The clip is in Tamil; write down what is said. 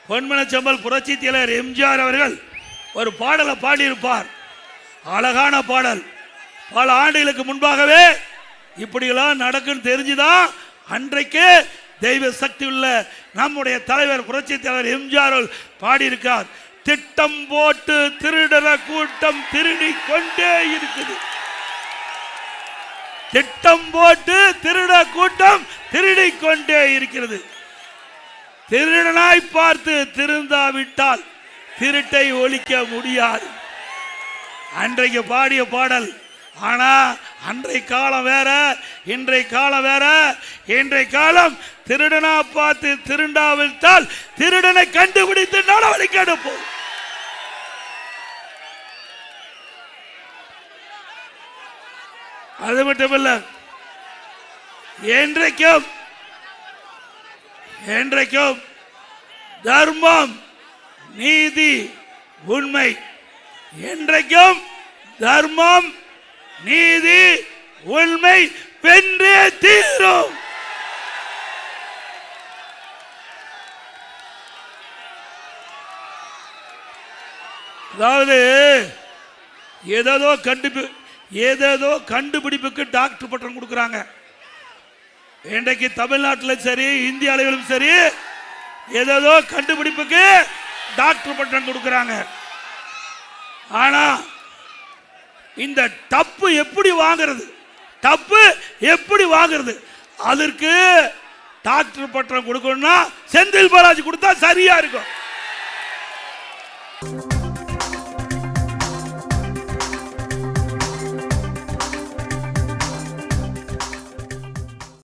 பொன்மனச்செம்மல் புரட்சி தலைவர் எம்ஜிஆர் அவர்கள் ஒரு பாடலை பாடியிருப்பார். அழகான பாடல். பல ஆண்டுகளுக்கு முன்பாகவே இப்படியெல்லாம் நடக்கும் தெரிஞ்சுதான் அன்றைக்கு தெய்வ சக்தி உள்ள நம்முடைய தலைவர் புரட்சி தலைவர் எம்ஜிஆர் பாடியிருக்கார். திட்டம் போட்டு திருடர கூட்டம் திருடி கொண்டே இருக்குது. திட்டம் போட்டு திருட கூட்டம் திருடி கொண்டே இருக்கிறது. திருடனாய் பார்த்து திருந்தாவிட்டால் திருட்டை ஒழிக்க முடியாது. அன்றைக்கு பாடிய பாடல். ஆனா அன்றைய காலம் வேற, இன்றைய காலம் வேற. இன்றைய காலம் திருடனா பார்த்து திருண்டாவிட்டால் திருடனை கண்டுபிடித்து நடவடிக்கை எடுப்போம். அது மட்டுமல்ல, என்றைக்கும் தர்மம் நீதி உண்மை, என்றைக்கும் தர்மம் நீதி உண்மை வென்றே தீரும். அதாவது ஏதேதோ கண்டுபிடிப்புக்கு டாக்டர் பட்டம் கொடுக்குறாங்க. இன்றைக்கு தமிழ்நாட்டிலும் சரி இந்திய அளவிலும் சரி ஏதேதோ கண்டுபிடிப்புக்கு டாக்டர் பட்டம் கொடுக்குறாங்க. ஆனா இந்த டப்பு எப்படி வாங்குறது? அதற்கு டாக்டர் பட்டம் கொடுக்கணும்னா செந்தில் பாலாஜி கொடுத்தா சரியா இருக்கும்.